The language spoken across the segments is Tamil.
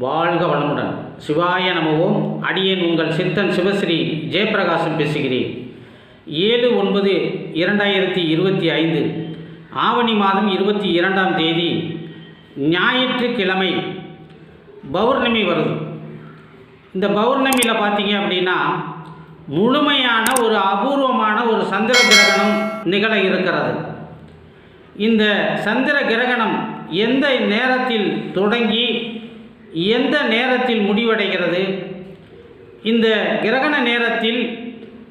வாழ்க வளமுடன். சிவாய நமவோம். அடியேன் உங்கள் சித்தன் சிவஸ்ரீ ஜெயப்பிரகாசம் பேசுகிறேன். 7/9/2025 ஆவணி மாதம் 22ஆம் தேதி ஞாயிற்றுக்கிழமை பௌர்ணமி வருது. இந்த பௌர்ணமியில் பார்த்தீங்க அப்படின்னா முழுமையான ஒரு அபூர்வமான ஒரு சந்திர கிரகணம் நிகழ இருக்கிறது. இந்த சந்திர கிரகணம் எந்த நேரத்தில் தொடங்கி எந்த நேரத்தில் முடிவடைகிறது, இந்த கிரகண நேரத்தில்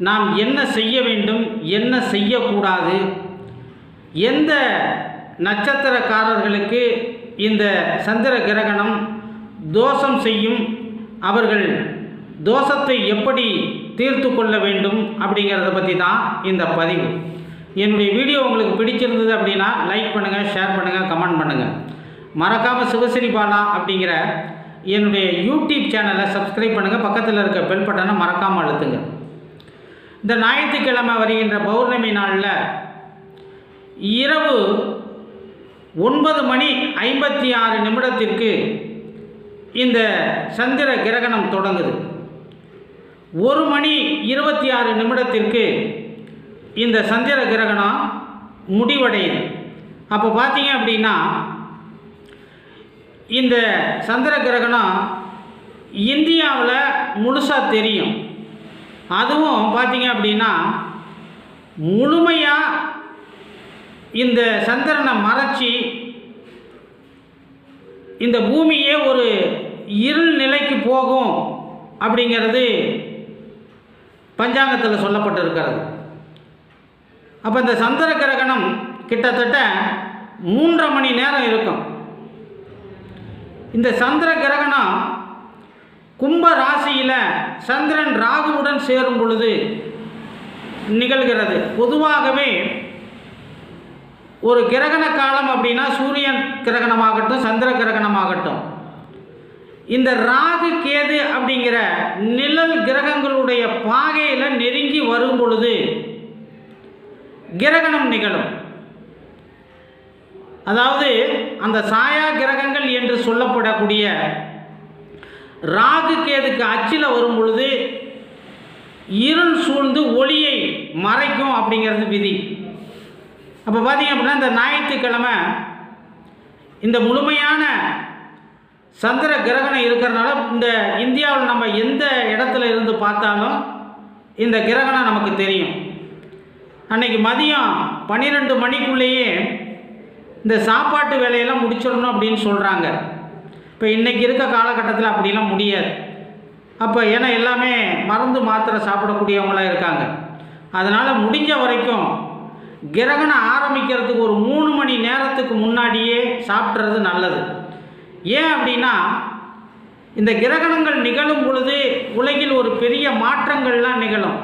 நாம் என்ன செய்ய வேண்டும், என்ன செய்யக்கூடாது, எந்த நட்சத்திரக்காரர்களுக்கு இந்த சந்திர கிரகணம் தோஷம் செய்யும், அவர்கள் தோஷத்தை எப்படி தீர்த்து கொள்ள வேண்டும் அப்படிங்கிறத பற்றி தான் இந்த பதிவு. என்னுடைய வீடியோ உங்களுக்கு பிடிச்சிருந்தது அப்படின்னா லைக் பண்ணுங்கள், ஷேர் பண்ணுங்கள், கமெண்ட் பண்ணுங்கள். மறக்காமல் சிவஸ்ரீ பாலா அப்படிங்கிற என்னுடைய யூடியூப் சேனலை சப்ஸ்கிரைப் பண்ணுங்கள். பக்கத்தில் இருக்க பெல் பட்டனை மறக்காமல் அழுத்துங்க. இந்த ஞாயிற்றுக்கிழமை வருகின்ற பௌர்ணமி நாளில் இரவு 9:56 இந்த சந்திர கிரகணம் தொடங்குது. 1:26 இந்த சந்திர கிரகணம் முடிவடையுது. அப்போ பார்த்தீங்க அப்படின்னா இந்த சந்திர கிரகணம் இந்தியாவில் முழுசாக தெரியும். அதுவும் பார்த்தீங்க அப்படின்னா முழுமையாக இந்த சந்திரனை மறைச்சி இந்த பூமியே ஒரு இருள் நிலைக்கு போகும் அப்படிங்கிறது பஞ்சாங்கத்தில் சொல்லப்பட்டிருக்கிறது. அப்போ இந்த சந்திர கிரகணம் கிட்டத்தட்ட 3.5 மணி நேரம் இருக்கும். இந்த சந்திர கிரகணம் கும்ப ராசியில் சந்திரன் ராகுவுடன் சேரும் பொழுது நிகழ்கிறது. பொதுவாகவே ஒரு கிரகண காலம் அப்படின்னா சூரியன் கிரகணமாகட்டும் சந்திர கிரகணமாகட்டும், இந்த ராகு கேது அப்படிங்கிற நிழல் கிரகங்களுடைய பாகையில் நெருங்கி வரும் பொழுது கிரகணம் நிகழும். அதாவது அந்த சாயா கிரகங்கள் என்று சொல்லப்படக்கூடிய ராகு கேதுக்கு அச்சில் வரும் பொழுது இருள் சூழ்ந்து ஒளியை மறைக்கும் அப்படிங்கிறது விதி. அப்போ பார்த்தீங்க அப்படின்னா இந்த ஞாயிற்றுக்கிழமை இந்த முழுமையான சந்திர கிரகணம் இருக்கிறனால இந்த இந்தியாவில் நம்ம எந்த இடத்துல இருந்து பார்த்தாலும் இந்த கிரகணம் நமக்கு தெரியும். அன்றைக்கி மதியம் 12 மணிக்குள்ளேயே இந்த சாப்பாட்டு வேலையெல்லாம் முடிச்சிடணும் அப்படின்னு சொல்கிறாங்க. இப்போ இன்றைக்கி இருக்க காலகட்டத்தில் அப்படிலாம் முடியாது. அப்போ ஏன்னா எல்லாமே மருந்து மாத்திரை சாப்பிடக்கூடியவங்களாக இருக்காங்க. அதனால் முடிஞ்ச வரைக்கும் கிரகணம் ஆரம்பிக்கிறதுக்கு ஒரு 3 மணி நேரத்துக்கு முன்னாடியே சாப்பிட்றது நல்லது. ஏன் அப்படின்னா இந்த கிரகணங்கள் நிகழும் பொழுது உலகில் ஒரு பெரிய மாற்றங்கள்லாம் நிகழும்.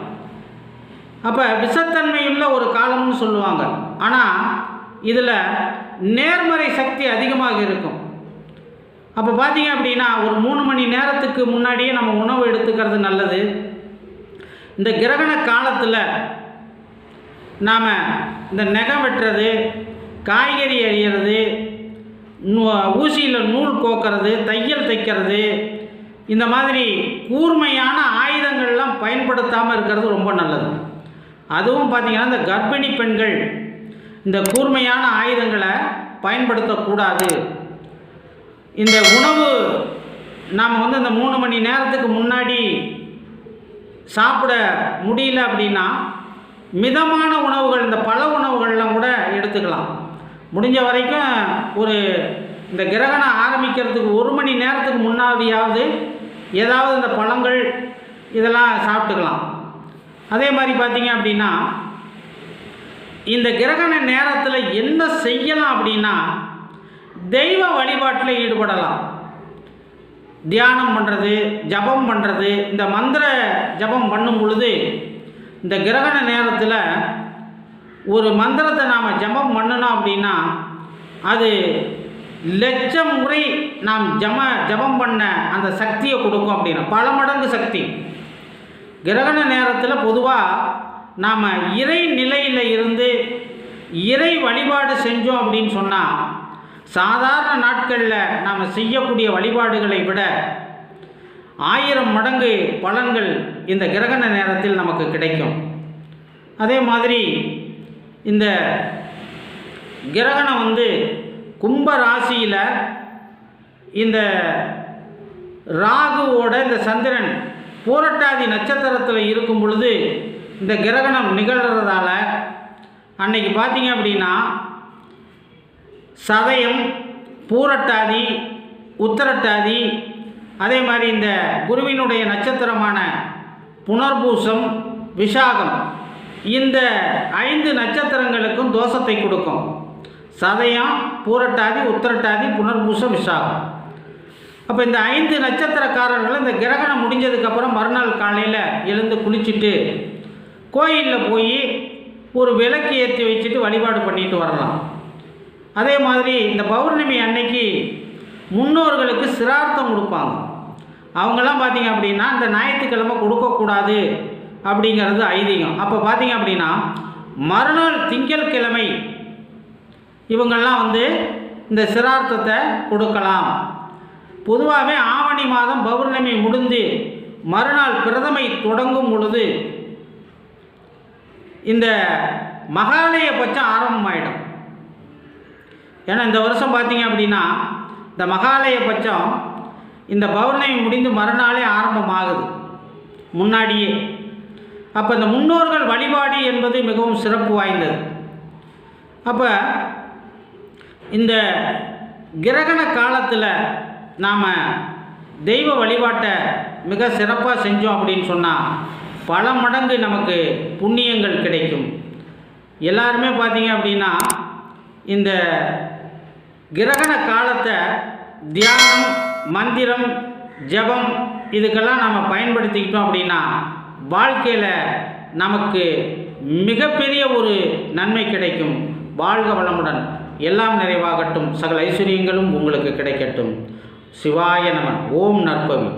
அப்போ விஷத்தன்மையுள்ள ஒரு காலம்னு சொல்லுவாங்க. ஆனால் இதில் நேர்மறை சக்தி அதிகமாக இருக்கும். அப்போ பார்த்தீங்க அப்படின்னா ஒரு 3 மணி நேரத்துக்கு முன்னாடியே நம்ம உணவு எடுத்துக்கிறது நல்லது. இந்த கிரகண காலத்தில் நாம் இந்த நகம் வெட்டுறது, காய்கறி அரிகிறது, ஊசியில் நூல் கோக்கிறது, தையல் தைக்கிறது, இந்த மாதிரி கூர்மையான ஆயுதங்கள்லாம் பயன்படுத்தாமல் இருக்கிறது ரொம்ப நல்லது. அதுவும் பார்த்திங்கன்னா இந்த கர்ப்பிணி பெண்கள் இந்த கூர்மையான ஆயுதங்களை பயன்படுத்தக்கூடாது. இந்த உணவு நாம் இந்த 3 மணி நேரத்துக்கு முன்னாடி சாப்பிட முடியல அப்படின்னா மிதமான உணவுகள், இந்த பழ உணவுகள்லாம் கூட எடுத்துக்கலாம். முடிஞ்ச வரைக்கும் ஒரு இந்த கிரகணம் ஆரம்பிக்கிறதுக்கு 1 மணி நேரத்துக்கு முன்னாடியாவது ஏதாவது இந்த பழங்கள் இதெல்லாம் சாப்பிட்டுக்கலாம். அதே மாதிரி பார்த்தீங்க அப்படின்னா இந்த கிரகண நேரத்தில் என்ன செய்யலாம் அப்படின்னா தெய்வ வழிபாட்டில் ஈடுபடலாம். தியானம் பண்ணுறது, ஜபம் பண்ணுறது, இந்த மந்திர ஜபம் பண்ணும் பொழுது இந்த கிரகண நேரத்தில் ஒரு மந்திரத்தை நாம் ஜபம் பண்ணணும் அப்படின்னா அது லட்சம் முறை நாம் ஜபம் பண்ண அந்த சக்தியை கொடுக்கும். அப்படின்னா பல மடங்கு சக்தி. கிரகண நேரத்தில் பொதுவாக நாம் இறை நிலையில் இருந்து இறை வழிபாடு செஞ்சோம் அப்படின்னு சொன்னால் சாதாரண நாட்களில் நாம் செய்யக்கூடிய வழிபாடுகளை விட 1000 மடங்கு பலன்கள் இந்த கிரகண நேரத்தில் நமக்கு கிடைக்கும். அதே மாதிரி இந்த கிரகணம் கும்ப ராசியில் இந்த ராகுவோட இந்த சந்திரன் பூரட்டாதி நட்சத்திரத்தில் இருக்கும் பொழுது இந்த கிரகணம் நிகழ்கிறதால அன்னைக்கு பார்த்தீங்க அப்படின்னா சதயம், பூரட்டாதி, உத்திரட்டாதி, அதே மாதிரி இந்த குருவினுடைய நட்சத்திரமான புனர்பூசம், விசாகம், இந்த 5 நட்சத்திரங்களுக்கும் தோஷத்தை கொடுக்கும். சதயம், பூரட்டாதி, உத்திரட்டாதி, புனர்பூசம், விசாகம். அப்போ இந்த 5 நட்சத்திரக்காரர்கள் இந்த கிரகணம் முடிஞ்சதுக்கப்புறம் மறுநாள் காலையில் எழுந்து குளிச்சுட்டு கோயிலில் போய் ஒரு விளக்கு ஏற்றி வச்சுட்டு வழிபாடு பண்ணிட்டு வரலாம். அதே மாதிரி இந்த பௌர்ணமி அன்னைக்கு முன்னோர்களுக்கு சிரார்த்தம் கொடுப்பாங்க. அவங்கெல்லாம் பார்த்திங்க அப்படின்னா இந்த ஞாயிற்றுக்கிழமை கொடுக்கக்கூடாது அப்படிங்கிறது ஐதீகம். அப்போ பார்த்திங்க அப்படின்னா மறுநாள் திங்கட்கிழமை இவங்கெல்லாம் இந்த சிரார்த்தத்தை கொடுக்கலாம். பொதுவாகவே ஆவணி மாதம் பௌர்ணமி முடிந்து மறுநாள் பிரதமை தொடங்கும் பொழுது இந்த மகாலய பட்சம் ஆரம்பமாயிடும். ஏன்னா இந்த வருஷம் பார்த்தீங்க அப்படின்னா இந்த மகாலய பட்சம் இந்த பௌர்ணமி முடிந்து மறுநாளே ஆரம்பமாகுது முன்னாடியே. அப்போ இந்த முன்னோர்கள் வழிபாடு என்பது மிகவும் சிறப்பு வாய்ந்தது. அப்போ இந்த கிரகண காலத்தில் நாம் தெய்வ வழிபாட்டை மிக சிறப்பாக செஞ்சோம் அப்படின்னு சொன்னால் பல மடங்கு நமக்கு புண்ணியங்கள் கிடைக்கும். எல்லாருமே பார்த்தீங்க அப்படின்னா இந்த கிரகண காலத்தை தியானம், மந்திரம், ஜபம் இதுக்கெல்லாம் நாம் பயன்படுத்திக்கிட்டோம் அப்படின்னா வாழ்க்கையில் நமக்கு மிகப்பெரிய ஒரு நன்மை கிடைக்கும். வாழ்க வளமுடன், எல்லாம் நிறைவாகட்டும், சகல ஐஸ்வர்யங்களும் உங்களுக்கு கிடைக்கட்டும். சிவாய நம. ஓம் நற்பவி.